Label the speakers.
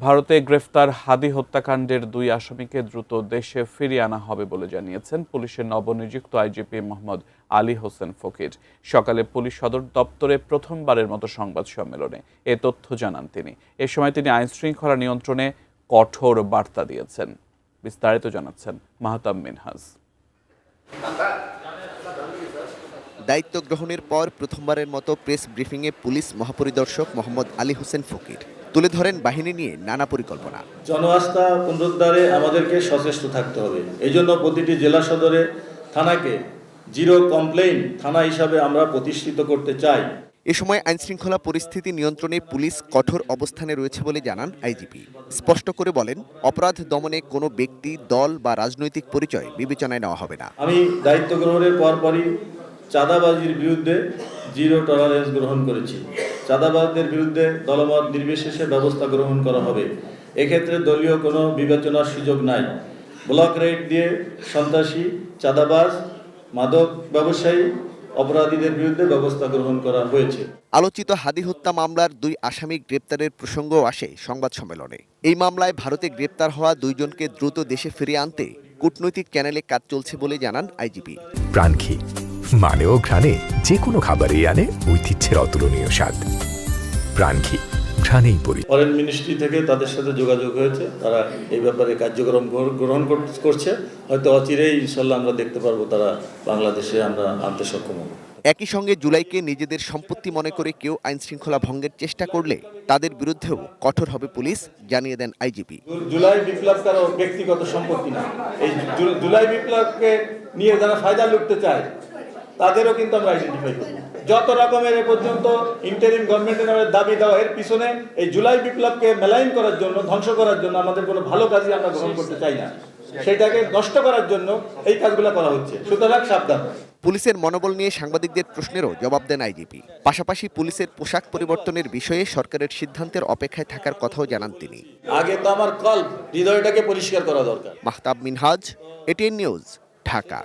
Speaker 1: ভারতে গ্রেফতার হাদি হত্যাকাণ্ডের 2 আসামিকে দ্রুত দেশে ফিরিয়ে আনা হবে বলে জানিয়েছেন পুলিশের নবনিযুক্ত আইজিপি মোহাম্মদ আলী হোসেন ফকির। সকালে পুলিশ সদর দপ্তরে প্রথমবারের মতো সংবাদ সম্মেলনে এ তথ্য জানান তিনি। এ সময় তিনি আইনশৃঙ্খলা নিয়ন্ত্রণে কঠোর বার্তা দিয়েছেন। বিস্তারিত জানাচ্ছেন মাহতাব মিনহাজ।
Speaker 2: দায়িত্ব গ্রহণের পর প্রথমবারের মতো প্রেস ব্রিফিংয়ে পুলিশ মহাপরিদর্শক মোহাম্মদ আলী হোসেন ফকির তুলে ধরেন বাহিনী নিয়ে নানা পরিকল্পনা।
Speaker 3: জনআস্থা পুনরুদ্ধারে আমাদেরকে সচেষ্ট থাকতে হবে। এই জন্য প্রতিটি জেলা সদরে থানাকে জিরো কমপ্লেইন থানা হিসাবে আমরা প্রতিষ্ঠিত করতে চাই।
Speaker 2: এ সময় আইনশৃঙ্খলা পরিস্থিতি নিয়ন্ত্রণে পুলিশ কঠোর অবস্থানে রয়েছে বলে জানান আইজিপি। স্পষ্ট করে বলেন, অপরাধ দমনে কোনো ব্যক্তি, দল বা রাজনৈতিক পরিচয় বিবেচনায় নেওয়া হবে না।
Speaker 3: আমি দায়িত্ব গ্রহণের পরপরই চাঁদাবাজির বিরুদ্ধে জিরো টলারেন্স গ্রহণ করেছি। চাঁদাবাজদের বিরুদ্ধে দলমত নির্বিশেষে ব্যবস্থা গ্রহণ করা হবে। এক্ষেত্রে দলীয় কোনো বিবেচনার সুযোগ নাই। ব্লক রেড দিয়ে সন্ত্রাসী, চাঁদাবাজ, মাদক ব্যবসায়ী, অপরাধীদের বিরুদ্ধে ব্যবস্থা গ্রহণ করা হয়েছে।
Speaker 2: আলোচিত হাদি হত্যা মামলার 2 আসামি গ্রেপ্তারের প্রসঙ্গও আসে সংবাদ সম্মেলনে। এই মামলায় ভারতে গ্রেপ্তার হওয়া 2 জনকে দ্রুত দেশে ফিরিয়ে আনতে কূটনৈতিক চ্যানেলে কাজ চলছে বলে জানান আইজিপি।
Speaker 4: প্রাণঘি মানে ও ঘ্রাণে যে কোনো খাবারই আনে ঐতিহ্যের অতুলনীয় স্বাদ। প্রাণঘি ঘ্রাণেই পরি।
Speaker 3: ফরেন মিনিস্ট্রি থেকে তাদের সাথে যোগাযোগ হয়েছে, তারা এই ব্যাপারে কার্যক্রম গ্রহণ করছে। হয়তো অচিরেই ইনশাল্লাহ আমরা দেখতে পারবো তারা বাংলাদেশে আমরা আনতে সক্ষম হব।
Speaker 2: একই সঙ্গে জুলাইকে নিজেদের সম্পত্তি মনে করে কেউ আইনশৃঙ্খলা ভঙ্গের চেষ্টা করলে তাদের বিরুদ্ধেও কঠোর হবে পুলিশ, জানিয়ে দেন আইজিপি।
Speaker 3: জুলাই বিপ্লব কারো ব্যক্তিগত সম্পত্তি না। এই জুলাই বিপ্লবকে নিয়ে যারা ফায়দা লুটতে চায় তাদেরও কিন্তু আমরা আইডেন্টিফাই করব। যত রকমের এ পর্যন্ত ইন্টারিম গভর্নমেন্টের দাবি দেওয়া, এর পিছনে এই জুলাই বিপ্লবকে মেলাইন করার জন্য, ধ্বংস করার জন্য আমাদের কোনো ভালো কাজই আমরা গ্রহণ করতে চাই না। সেটাকে নষ্ট করার জন্য এই কাজগুলো করা হচ্ছে। সুতরাং সাবধান।
Speaker 2: পুলিশের মনোবল নিয়ে সাংবাদিকদের প্রশ্নেরও জবাব দেন আইজিপি। পাশাপাশি পুলিশের পোশাক পরিবর্তনের বিষয়ে সরকারের সিদ্ধান্তের অপেক্ষায় থাকার কথাও জানান তিনি।
Speaker 3: আগে তো আমার কল্প হৃদয়টাকে পরিষ্কার করা দরকার।
Speaker 2: Mahtab Minhaj, ATN news, Dhaka.